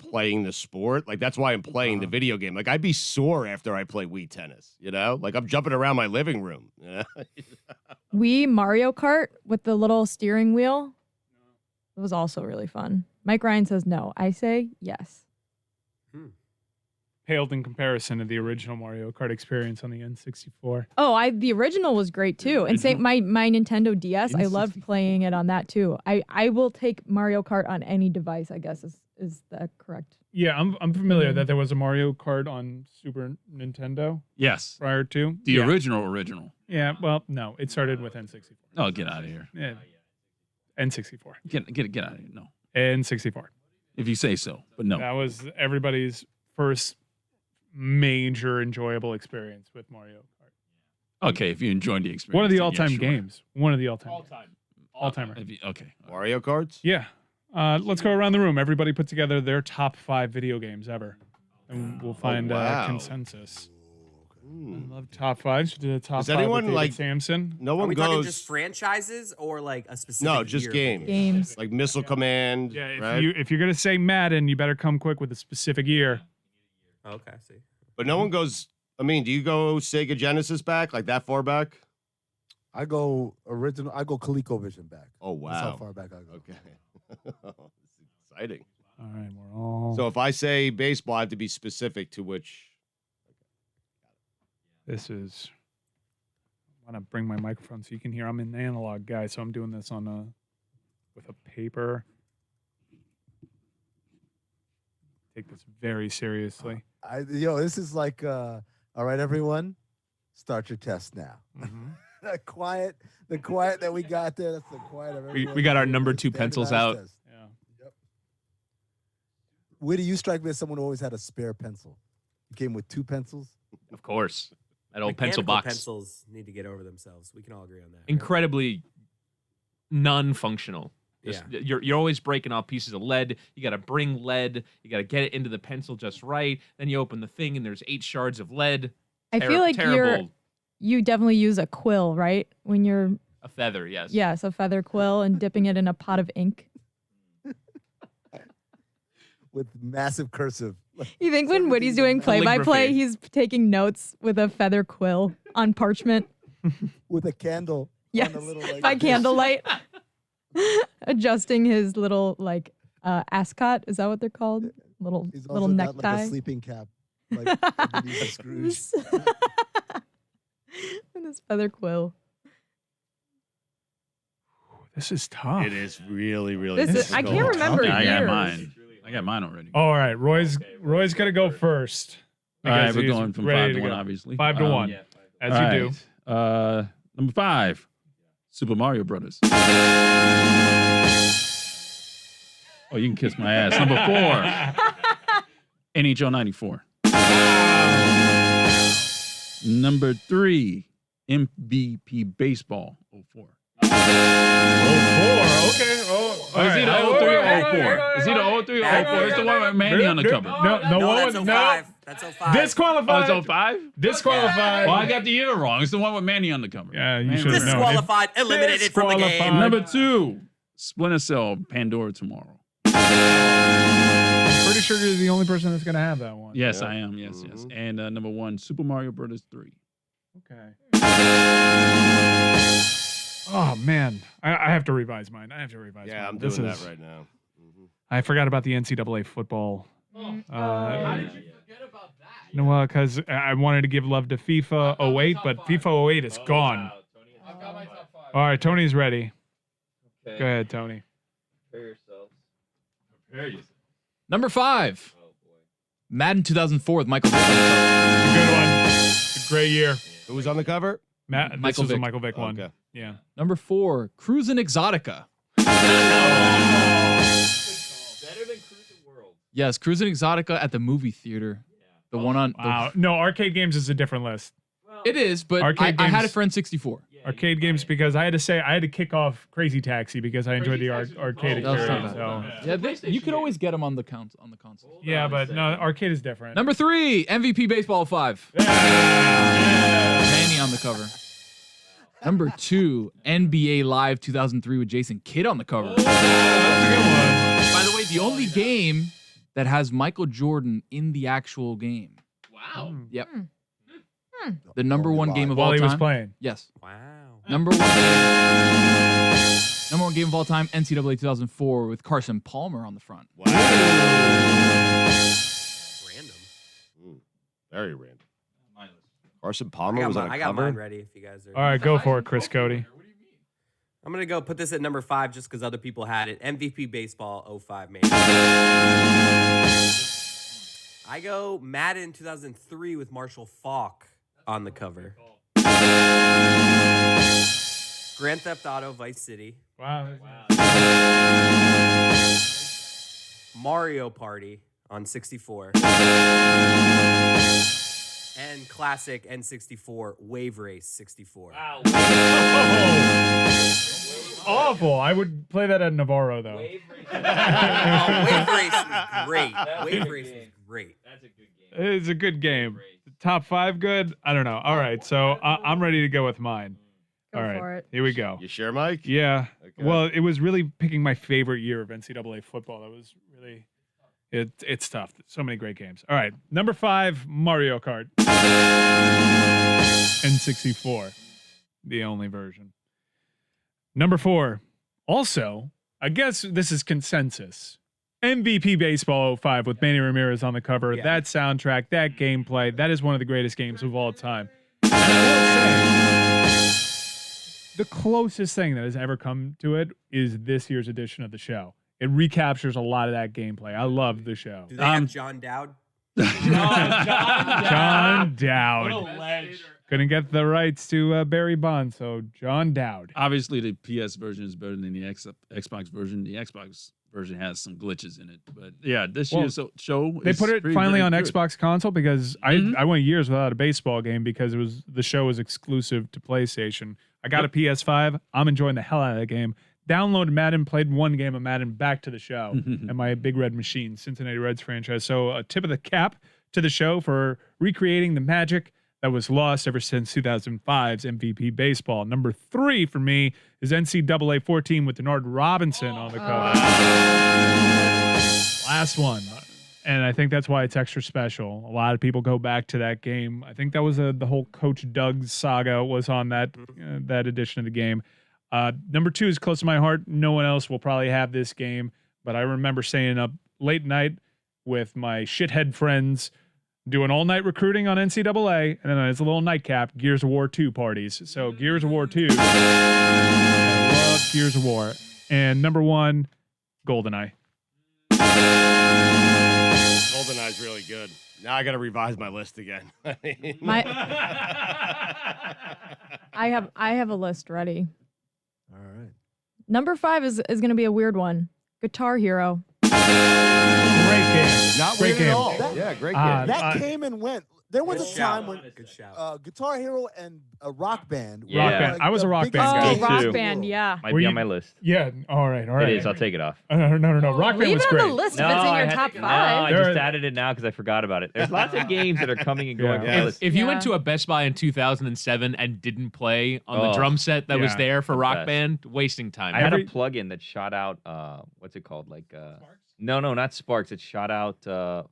playing the sport. Like, that's why I'm playing the video game. Like, I'd be sore after I play Wii Tennis, you know? Like, I'm jumping around my living room. You know? Wii Mario Kart with the little steering wheel. It was also really fun. Mike Ryan says no. I say yes. Paled in comparison to the original Mario Kart experience on the N64. Oh, the original was great too. And same my Nintendo DS, I loved playing it on that too. I will take Mario Kart on any device, I guess is the correct. Yeah, I'm familiar that there was a Mario Kart on Super Nintendo. Yes. Prior to The original. Yeah, well, no, it started with N64. Oh, get out of here. Yeah. N64. Get out of here. No. N64. If you say so, but no. That was everybody's first major enjoyable experience with Mario Kart. Okay, if you enjoyed the experience. One of the then all-time sure. games. One of the all-timer. Okay. Mario Karts? Yeah. Let's go around the room. Everybody put together their top 5 video games ever. And we'll find consensus. I love top 5s. We did a top 5 anyone with David like Sampson. No Are one we goes. talking just franchises or like a specific? No, just year? games. Games. Like Missile Command. Yeah, if right? if you're gonna say Madden, you better come quick with a specific year. Okay, I see. But no one goes. I mean, do you go Sega Genesis back, like that far back? I go original. I go ColecoVision back. Oh wow, That's how far back I go. Okay, this is exciting. All right, we're all. So if I say baseball, I have to be specific to which. This is. I want to bring my microphone so you can hear. I'm an analog guy, so I'm doing this on with a paper. Take this very seriously. This is like, all right, everyone, start your test now. the quiet that we got there. That's the quiet of everyone. We got our number 2 pencils out. Test. Yep. Where do you strike me as someone who always had a spare pencil? You came with 2 pencils? Of course. That old pencil Mechanical box. Pencils need to get over themselves. We can all agree on that. Right? Incredibly non-functional. Yeah. You're always breaking off pieces of lead. You got to bring lead. You got to get it into the pencil just right. Then you open the thing and there's 8 shards of lead. I feel like you definitely use a quill, right? When you're a feather, yes. Yes, a feather quill and dipping it in a pot of ink. With massive cursive. You think when Woody's doing play-by-play, he's taking notes with a feather quill on parchment? With a candle. Yes, on a little, by candlelight. Adjusting his little, ascot. Is that what they're called? Little necktie. Like a sleeping cap. Like Ebenezer Scrooge. With his feather quill. This is tough. It is really, really. I can't remember I got years. mine. I got mine already. All right, Roy's got to go first. All right, because we're he's going from ready 5 to 1, go. obviously. 5 to 1, as you do. Number 5, Super Mario Brothers. Oh, you can kiss my ass. Number 4, NHL 94. Number 3, MVP Baseball 04. 04. Okay. Is he the 03 or 04? Is he the 03 or 04? It's the one with Manny on the cover. No, that's 05. That's 05. Disqualified. Oh, it's 05? Disqualified. Well, I got the year wrong. It's the one with Manny on the cover. Yeah, you should have known. Disqualified. Eliminated from the game. Number 2, Splinter Cell Pandora Tomorrow. I'm pretty sure you're the only person that's going to have that one. Yes, I am. Yes. And number 1, Super Mario Brothers 3. Okay. Oh, man. I have to revise mine. Yeah, I'm This doing is- that right now. I forgot about the NCAA football. How did you forget about that? No, well, because I wanted to give love to FIFA 08, but FIFA 08 is gone. I've got my top 5. All right, Tony's ready. Go ahead, Tony. Prepare yourselves. Number 5. Madden 2004 with Michael Vick. It's a good one. It's a great year. Who was on the cover? This Michael was a Vick. Michael Vick one. Okay. Yeah. Number 4, Cruisin' Exotica. Better than Cruising World. Yes, Cruisin' Exotica at the movie theater. The one on... Wow. No, arcade games is a different list. It is, but Arcade I had games- it for N64. Arcade games, because I had to kick off Crazy Taxi because I enjoyed the arcade That was experience. not So. Yeah, you could always get them on the console. Yeah, but no, arcade is different. Number 3, MVP Baseball 5. Yeah. Manny on the cover. Number 2, NBA Live 2003 with Jason Kidd on the cover. That's a good one. By the way, the only game that has Michael Jordan in the actual game. Wow. Yep. The number one game of While all he time. was playing. Yes. Wow. Number one game of all time, NCAA 2004 with Carson Palmer on the front. Wow. Random. Very random. Carson Palmer was on a I got cover. mine ready if you guys are. All right, go for it, Chris Cody. I'm going to go put this at number 5 just because other people had it. MVP Baseball 05, man. I go Madden 2003 with Marshall Faulk on the cover. Grand Theft Auto Vice City. Wow. Mario Party on 64. And classic N64 Wave Race 64. Wow. Awful. I would play that at Navarro, though. Wave Race was great. Wave Race was great. That's a good game. It's a good game. Top 5 good? I don't know. All right, so I'm ready to go with mine. Go All right, for it. here we go. You sure, Mike? Yeah. Okay. Well, it was really picking my favorite year of NCAA football. That was really, it's tough. So many great games. All right, number 5, Mario Kart. N64, the only version. Number 4, also, I guess this is consensus. MVP Baseball 05 with Manny Ramirez on the cover. Yeah. That soundtrack, that gameplay, that is one of the greatest games of all time. And I will say, the closest thing that has ever come to it is this year's edition of the show. It recaptures a lot of that gameplay. I love the show. Do they have John Dowd? John Dowd. What a ledge. Couldn't get the rights to Barry Bonds, so John Dowd. Obviously, the PS version is better than the Xbox version. The Xbox version has some glitches in it, but yeah, this year's show. They is put it pretty finally on good. Xbox console because I went years without a baseball game because the show was exclusive to PlayStation. I got a PS5. I'm enjoying the hell out of that game. Downloaded Madden, played one game of Madden, back to the show, and my Big Red Machine, Cincinnati Reds franchise. So a tip of the cap to the show for recreating the magic that was lost ever since 2005's MVP Baseball. Number 3 for me is NCAA 14 with Denard Robinson on the cover. Last one. And I think that's why it's extra special. A lot of people go back to that game. I think that was the whole Coach Doug's saga was on that edition of the game. Number 2 is close to my heart. No one else will probably have this game, but I remember staying up late night with my shithead friends doing all-night recruiting on NCAA, and then as a little nightcap, Gears of War 2 parties. So Gears of War 2. I love Gears of War. And number 1, GoldenEye. GoldenEye's really good. Now I got to revise my list again. I have a list ready. All right. Number 5 is going to be a weird one. Guitar Hero. Great game. Not Great weird game. at all. That- Yeah, great Uh, game. That came and went. There was Good a shout. time when Good shout. Guitar Hero and a Rock Band. Yeah. Rock Band. I was a Rock Band Oh, guy. Me Rock too. Band, yeah. Might Were be you- on my list. Yeah, all right. It is. I'll take it off. No. Rock Band Leave was it on great. the list if it's in I your had top to- 5. No, I There just are- added it now because I forgot about it. There's lots of games that are coming and going. Yeah. from my list. If you Yeah. went to a Best Buy in 2007 and didn't play on the Oh, drum set that was yeah. there for The Rock best. Band, wasting time. I had Every- a plug-in that shot out. What's it called? Like no, not sparks. It shot out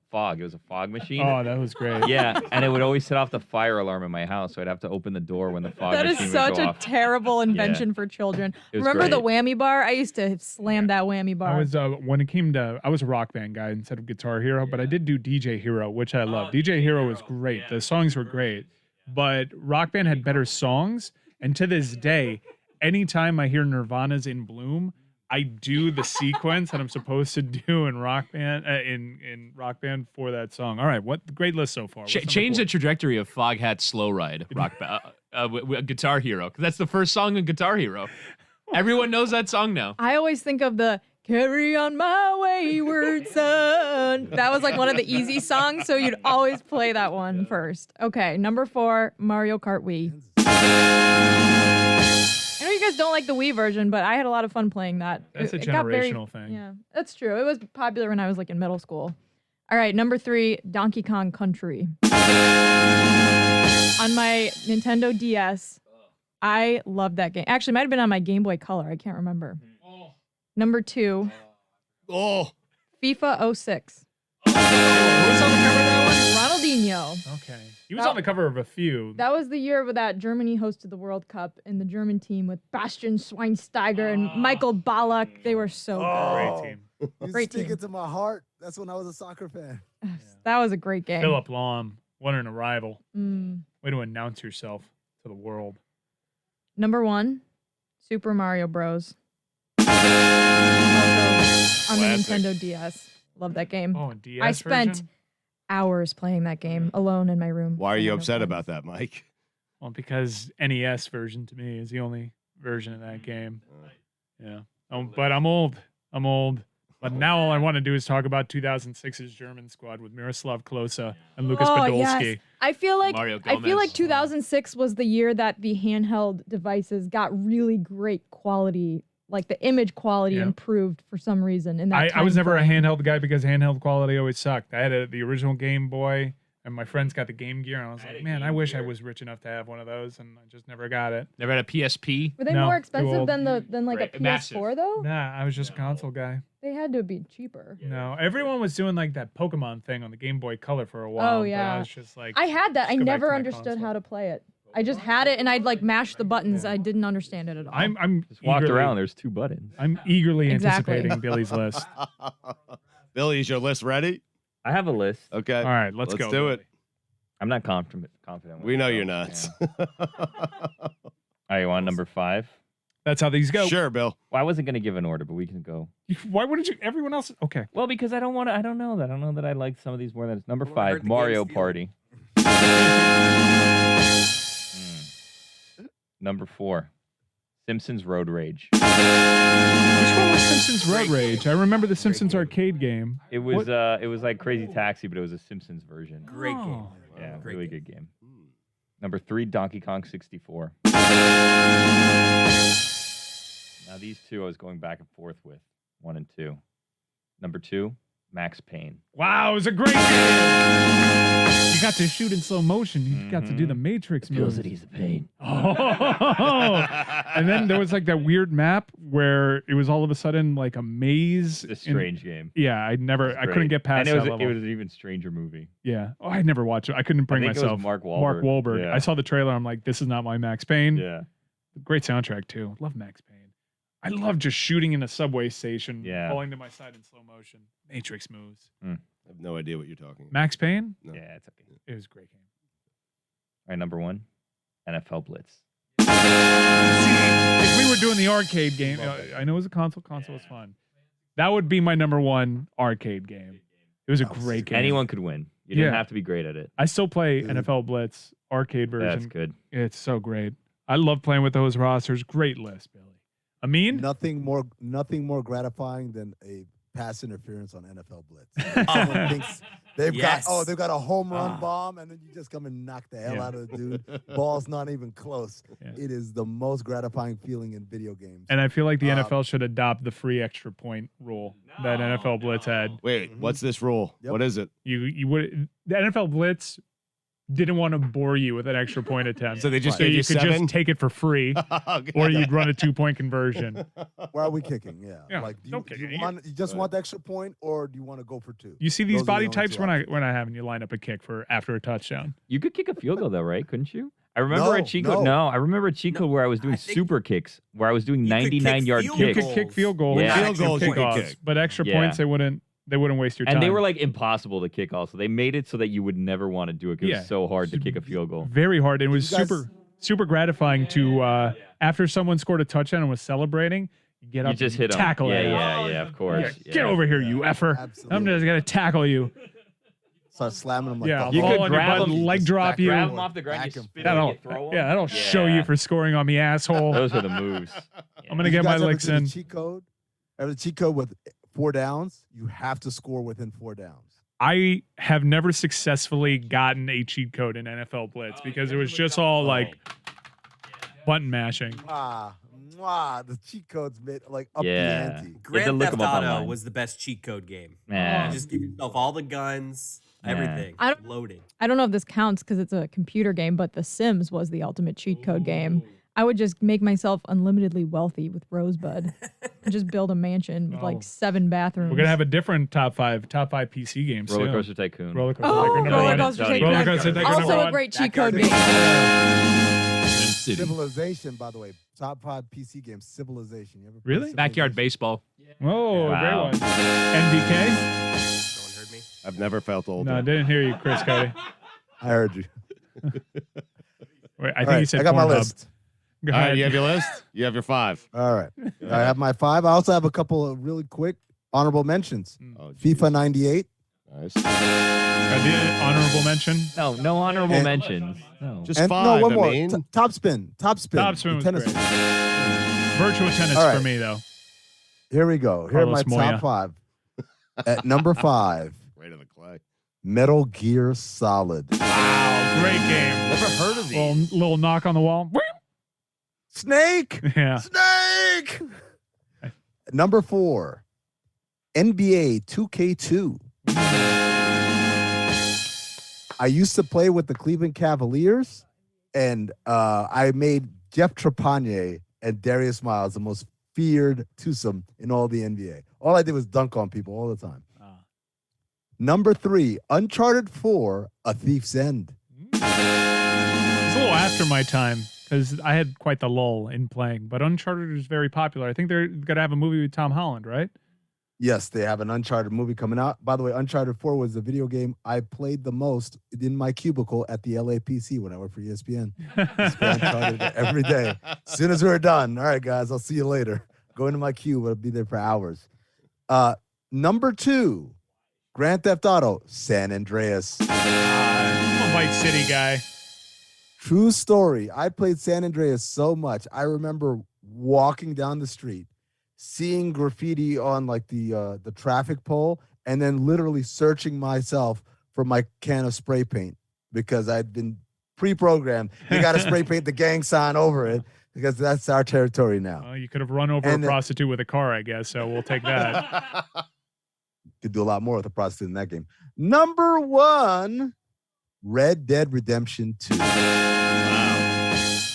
fog. It was a fog machine. Oh, that was great. Yeah, and it would always set off the fire alarm in my house, so I'd have to open the door when the fog That machine is would such go a off. terrible invention for children. It was Remember the great. whammy bar? I used to slam that whammy bar. I was when it came to I was a Rock Band guy instead of Guitar Hero, but I did do DJ Hero, which I love. DJ Hero was great. The songs were great, but Rock Band had better songs. And to this day, anytime I hear Nirvana's "In Bloom," I do the sequence that I'm supposed to do in Rock Band in Rock Band for that song. All right, what great list so far. What's number Change 4? the trajectory of Foghat's Slow Ride, Guitar Hero, because that's the first song in Guitar Hero. Everyone knows that song now. I always think of the "Carry On My Wayward Son." That was like one of the easy songs, so you'd always play that one first. Okay, number 4, Mario Kart Wii. I know you guys don't like the Wii version, but I had a lot of fun playing that. That's a It got very- generational thing. Yeah, that's true. It was popular when I was like in middle school. All right, number 3, Donkey Kong Country. On my Nintendo DS, I loved that game. Actually, it might have been on my Game Boy Color. I can't remember. Number 2, Oh, FIFA 06. Who was on the cover of that Ronaldinho. Okay. He was on the cover of a few. That was the year that Germany hosted the World Cup, and the German team with Bastian Schweinsteiger and Michael Ballack. They were so Great team. You Great stick team. it to my heart. That's when I was a soccer fan. good. That was a great game. Philip Lahm, what an arrival. Mm. Way to announce yourself to the world. Number 1, Super Mario Bros. Also on the Classic. Nintendo DS. Love that game. Oh, and DS I spent version? hours playing that game alone in my room. Why are I you had no upset friends. about that, Mike? Well, because NES version to me is the only version of that game. Yeah. But I'm old. But now all I want to do is talk about 2006's German squad with Miroslav Klose and Lucas Podolski. Yes. I feel like Mario I feel like Gomez. 2006 was the year that the handheld devices got really great quality. Like the image quality Yeah. improved for some reason. In that I was time never a frame. handheld guy because handheld quality always sucked. I had the original Game Boy, and my friends got the Game Gear, and I was like, man, I wish I was rich enough to have one of those, and I just never got it. Never had a PSP. Were they No, more too expensive old. than like a Right, massive. PS4 though? Nah, I was just a console guy. They had to be cheaper. No, everyone was doing like that Pokemon thing on the Game Boy Color for a while. Oh, But yeah. I was just like, I had that. I Just go back never to my understood console. how to play it. I just had it and I'd like mash the buttons. I didn't understand it at all. I'm Just walked eagerly- around. There's 2 buttons. I'm eagerly Exactly. anticipating Billy's list. Billy, is your list ready? I have a list. Okay. All right, let's go. do Billy. it. I'm not confident. With We know it, you're so, not. yeah. All right, you want number 5? That's how these go. Sure, Bill. Well, I wasn't gonna give an order, but we can go. Why wouldn't you? Everyone else. Okay. Well, because I don't want to. I don't know that. I don't know that I like some of these more than it's number Don't wanna hurt 5. the Mario game's Party. Number 4. Simpsons Road Rage. Which one was Simpsons Road Rage? I remember the Simpsons arcade game. It was like Crazy Taxi, but it was a Simpsons version. Great game. Oh. Yeah, Great really game. good game. Number 3, Donkey Kong 64. Now these two I was going back and forth with, 1 and 2. Number 2, Max Payne. Wow, it was a great game. You got to shoot in slow motion. You got to do the Matrix move. he's a pain. Oh, and then there was like that weird map where it was all of a sudden like a maze. It's a in- strange game. Yeah, I couldn't Great. get past and that it level. was an even stranger movie. Yeah. Oh, I never watched it. I couldn't bring think it was myself. Mark Mark Wahlberg. Wahlberg. Yeah. I saw the trailer. I'm like, this is not my Max Payne. Yeah. Great soundtrack too. Love Max Payne. I love just shooting in a subway station, Yeah. falling to my side in slow motion. Matrix moves. I have no idea what you're talking about. Max Payne. No. Yeah, it's okay. It was a great game. All right, number 1, NFL Blitz. If we were doing the arcade game, I know it was a console. Console was fun. That would be my number 1 arcade game. It was a great game. Anyone could win. You didn't Yeah. have to be great at it. I still play Dude. NFL Blitz arcade version. That's good. It's so great. I love playing with those rosters. Great list, Billy. Amin? Nothing more gratifying than a pass interference on NFL Blitz. Someone thinks they've Yes. got a home run bomb, and then you just come and knock the hell Yeah. out of the dude. Ball's not even close. Yeah. It is the most gratifying feeling in video games. And I feel like the Um, NFL should adopt the free extra point rule that NFL Blitz had. Wait, what's this rule? Yep. What is it? You would the NFL Blitz didn't want to bore you with an extra point attempt. So they just So gave you you could 7? just take it for free, Okay. or you'd run a 2-point conversion. Where are we kicking? Yeah. Yeah, Like, do don't kick you it. want you just want the extra point, or do you want to go for 2? You see these Those are the body only types two when options. I have, and you line up a kick for after a touchdown. You could kick a field goal though, right? Couldn't you? I remember a No, cheat code. no. No, I remember a cheat code where I was doing I think super kicks, where I was doing you could kick 99-yard field You kicks. could kick field goals, Yeah. Field goals you could kickoffs, kick. but extra Yeah. points they wouldn't waste your time. And they were like impossible to kick also. They made it so that you would never want to do it because it Yeah. was so hard to kick a field goal. very hard. It was You guys- super gratifying to after someone scored a touchdown and was celebrating, you get You up just and hit them. tackle yeah, it. yeah, of course. Yeah, get over here, you effer. Absolutely. I'm just gonna tackle you. Start slamming them like Yeah, the I'll You fall could on your grab butt, them, leg just drop back you. Grab them off the ground, Back you 'em. spit That'll, them, you throw 'em. yeah, that'll show you for scoring on me, asshole. Those were the moves. I'm gonna You get my guys ever licks do the in. cheat code. Ever the cheat code with 4 downs? You have to score within 4 downs. I have never successfully gotten a cheat code in NFL Blitz because it was just all like button mashing. The cheat codes made like up Yeah. the ante. You have to Grand look Theft 'em up Auto online. was the best cheat code game. Man. Just give yourself all the guns, everything, I don't- loading. I don't know if this counts because it's a computer game, but The Sims was the ultimate cheat code game. I would just make myself unlimitedly wealthy with Rosebud and just build a mansion with Oh. like 7 bathrooms. We're gonna have a different top five PC games. Roller soon. Coaster Tycoon. Roller Coaster Oh, Tycoon number Roller one. Coaster Tycoon. Roller Coaster Tycoon number also a one. great cheat Backyard code game. City. Civilization, by the way, top 5 PC game. Civilization. You ever played Really? Backyard Civilization? baseball. Whoa, Wow. great one. NBK? No one heard me. I've never felt older. No, I didn't hear you, Chris Cody. I heard you. Wait, I think All right, you said I got my Pornhub. list. Go All right, ahead. you have your list? You have your 5. All right. I have my 5. I also have a couple of really quick honorable mentions. Oh, geez. FIFA 98. Nice. I did honorable mention. No honorable And- mentions. No. Just And 5, no, one more. I mean. Top spin. Top spin. Top spin The was tennis great. spin. Virtual tennis All right. for me though. Here we go. Here are my Carlos Moya. top 5. At number 5, Right on the clay. Metal Gear Solid. Wow, great game. Never heard of these. Little knock on the wall. Snake. Yeah. Snake. Number 4, NBA 2K2. I used to play with the Cleveland Cavaliers, and I made Jeff Trepanier and Darius Miles the most feared twosome in all the NBA. All I did was dunk on people all the time. Number 3, Uncharted 4, A Thief's End. It's a little after my time because I had quite the lull in playing, but Uncharted is very popular. I think they're going to have a movie with Tom Holland, right? Yes, they have an Uncharted movie coming out. By the way, Uncharted 4 was the video game I played the most in my cubicle at the LAPC when I worked for ESPN. Just play Uncharted every day. As soon as we were done, all right, guys, I'll see you later. Go into my cube. I'll be there for hours. Number 2, Grand Theft Auto, San Andreas. I'm a Vice City guy. True story. I played San Andreas so much. I remember walking down the street, seeing graffiti on like the traffic pole, and then literally searching myself for my can of spray paint because I'd been pre-programmed. You got to spray paint the gang sign over it because that's our territory now. Well, you could have run over And a then- prostitute with a car, I guess. So we'll take that. Could do a lot more with a prostitute in that game. Number 1, Red Dead Redemption 2. Is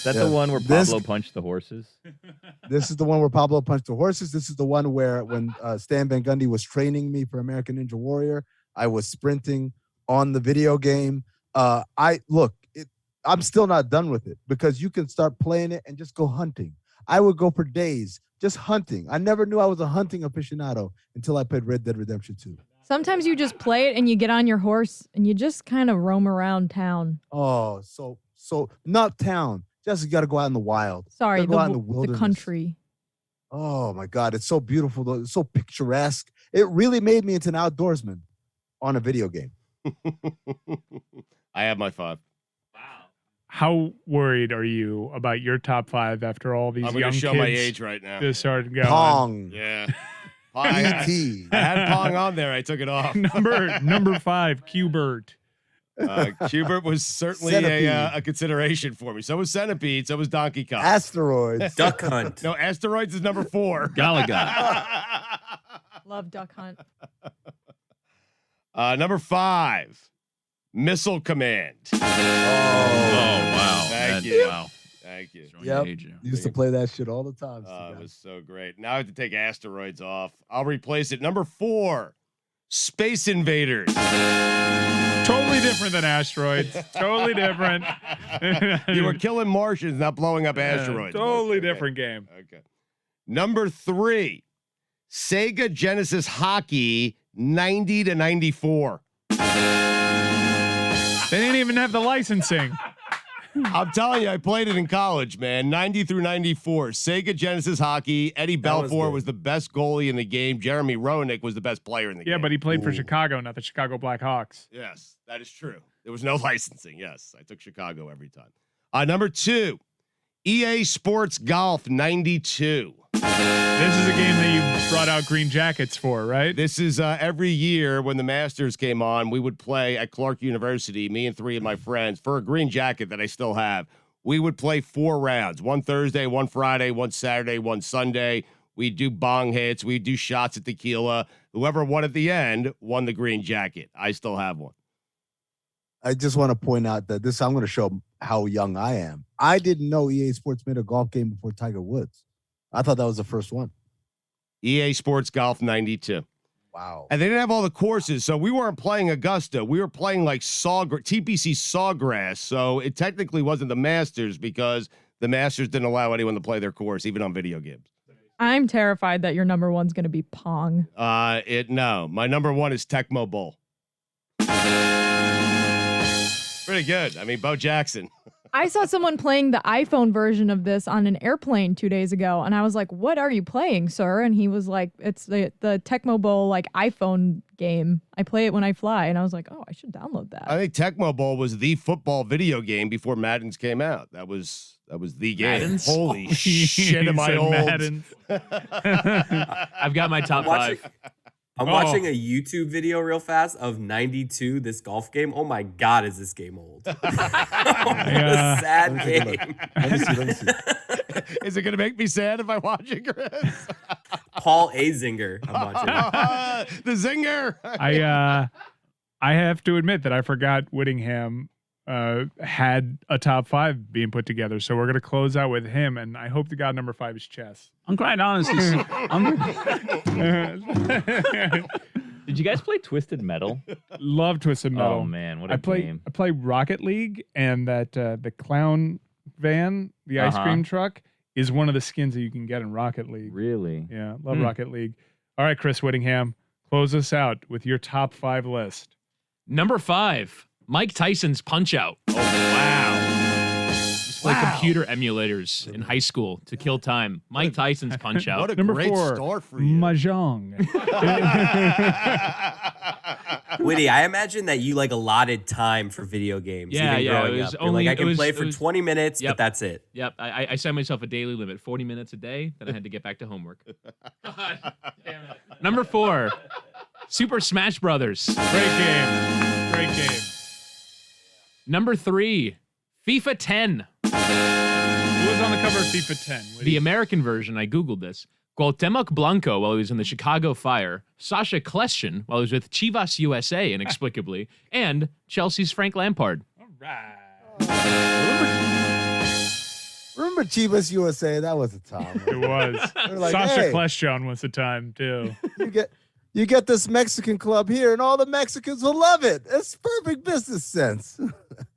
that Yeah. the one where This- Pablo punched the horses? This is the one where Pablo punched the horses. This is the one where when Stan Van Gundy was training me for American Ninja Warrior, I was sprinting on the video game. I'm still not done with it because you can start playing it and just go hunting. I would go for days just hunting. I never knew I was a hunting aficionado until I played Red Dead Redemption 2. Sometimes you just play it and you get on your horse and you just kind of roam around town. Oh, so not town. Just you got to go out in the wild. Sorry, Gotta go out in the wilderness. country. Oh my God, it's so beautiful though. It's so picturesque. It really made me into an outdoorsman on a video game. I have my 5. How worried are you about your top 5 after all these I'm young going to show kids my age right now. just started going? Pong. Yeah. I E.T. had Pong on there. I took it off. Number 5, Q-Bert. Qbert was certainly a consideration for me. So was Centipede. So was Donkey Kong. Asteroids. Duck Hunt. No, Asteroids is number 4. Galaga. Love Duck Hunt. Number 5, Missile Command. Oh wow. Thank you. Wow. Thank you. Showing Yep. your age, yeah. Used to play that shit all the time. It was so great. Now I have to take Asteroids off. I'll replace it. Number 4, Space Invaders. Totally different than asteroids. Totally different. You were killing Martians, not blowing up asteroids. Totally Okay. different game. Okay. Number 3, Sega Genesis Hockey 90 to 94. They didn't even have the licensing. I'm telling you, I played it in college, man. 90 through 94. Sega Genesis Hockey. Eddie Balfour was the best goalie in the game. Jeremy Roenick was the best player in the game. Yeah, but he played for Ooh. Chicago, not the Chicago Blackhawks. Yes, that is true. There was no licensing. Yes, I took Chicago every time. Number 2, EA Sports Golf 92. This is a game that you brought out green jackets for, right? This is every year when the Masters came on, we would play at Clark University, me and 3 of my friends, for a green jacket that I still have. We would play 4 rounds, 1 Thursday, 1 Friday, 1 Saturday, 1 Sunday. We'd do bong hits. We'd do shots at tequila. Whoever won at the end won the green jacket. I still have one. I just want to point out that I'm going to show how young I am. I didn't know EA Sports made a golf game before Tiger Woods. I thought that was the first one. EA Sports Golf 92. Wow. And they didn't have all the courses, so we weren't playing Augusta. We were playing like TPC Sawgrass, so it technically wasn't the Masters because the Masters didn't allow anyone to play their course, even on video games. I'm terrified that your number one's going to be Pong. No. My number one is Tecmo Bowl. Pretty good. I mean, Bo Jackson. I saw someone playing the iPhone version of this on an airplane 2 days ago, and I was like, "What are you playing, sir?" And he was like, "It's the Tecmo Bowl like iPhone game. I play it when I fly." And I was like, "Oh, I should download that." I think Tecmo Bowl was the football video game before Madden's came out. That was the game. Madden's? Holy shit, am I Said old? Madden. I've got my top five. I'm watching a YouTube video real fast of 92, this golf game. Oh my God, is this game old? What a sad game. Let me see. Is it going to make me sad if I watch it, Chris? Paul Azinger, I'm watching. The zinger. I have to admit that I forgot Whittingham had a top five being put together. So we're going to close out with him. And I hope to God number 5 is chess. I'm quite honest. Did you guys play Twisted Metal? Love Twisted Metal. Oh man, what a game! I play Rocket League, and that the clown van, the ice cream truck, is one of the skins that you can get in Rocket League. Really? Yeah, love Rocket League. All right, Chris Whittingham, close us out with your top 5 list. Number 5, Mike Tyson's Punch Out. Oh, wow. Used to play computer emulators in high school to kill time. Mike Tyson's Punch Out. What a Number great 4, start for you. Mahjong. Witty, I imagine that you like allotted time for video games. Yeah, even yeah, growing it was up. You're only- like, I it can was- play it for was- 20 minutes, Yep. but that's it. Yep, I set myself a daily limit, 40 minutes a day. Then I had to get back to homework. God damn it. Number 4, Super Smash Brothers. Great game. Great game. Number 3, FIFA 10. Who was on the cover of FIFA 10? The American version, I Googled this. Cuauhtemoc Blanco while he was in the Chicago Fire, Sasha Kleshin while he was with Chivas USA inexplicably, and Chelsea's Frank Lampard. All right. Remember Chivas USA? That was a time. It was. They're like, Sasha hey, Kleshin was the time, too. you get this Mexican club here, and all the Mexicans will love it. It's perfect business sense.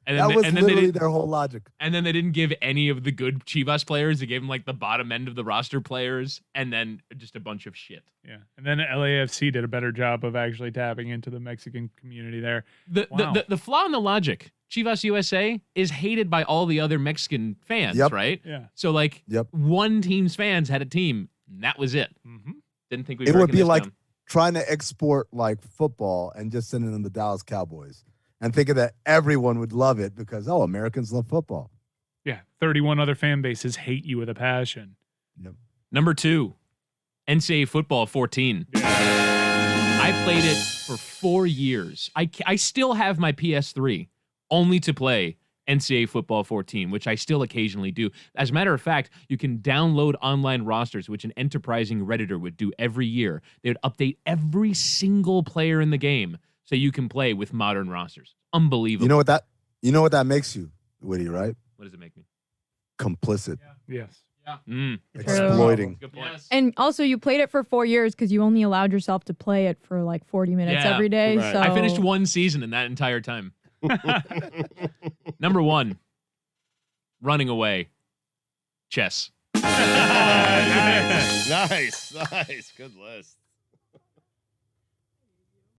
And That then, was and then they literally did, their whole logic. and then they didn't give any of the good Chivas players. They gave them like the bottom end of the roster players, and then just a bunch of shit. Yeah. And then LAFC did a better job of actually tapping into the Mexican community there. Wow. The flaw in the logic, Chivas USA is hated by all the other Mexican fans, Yep. right? Yeah. So like Yep. one team's fans had a team, and that was it. Mm-hmm. Didn't think we It were would be breaking this like down. trying to export like football and just sending them the Dallas Cowboys and thinking that everyone would love it because, oh, Americans love football. Yeah. 31 other fan bases hate you with a passion. Number 2, NCAA Football 14. I played it for 4 years. I still have my PS3 only to play NCAA Football 14, which I still occasionally do. As a matter of fact, you can download online rosters, which an enterprising Redditor would do every year. They would update every single player in the game so you can play with modern rosters. Unbelievable. You know what that makes you, Woody, right? What does it make me? Complicit. Yes. Exploiting. Good point. And also, you played it for 4 years because you only allowed yourself to play it for like 40 minutes Yeah, every day. right. So I finished 1 season in that entire time. Number 1, running away. Chess. Nice. Good list.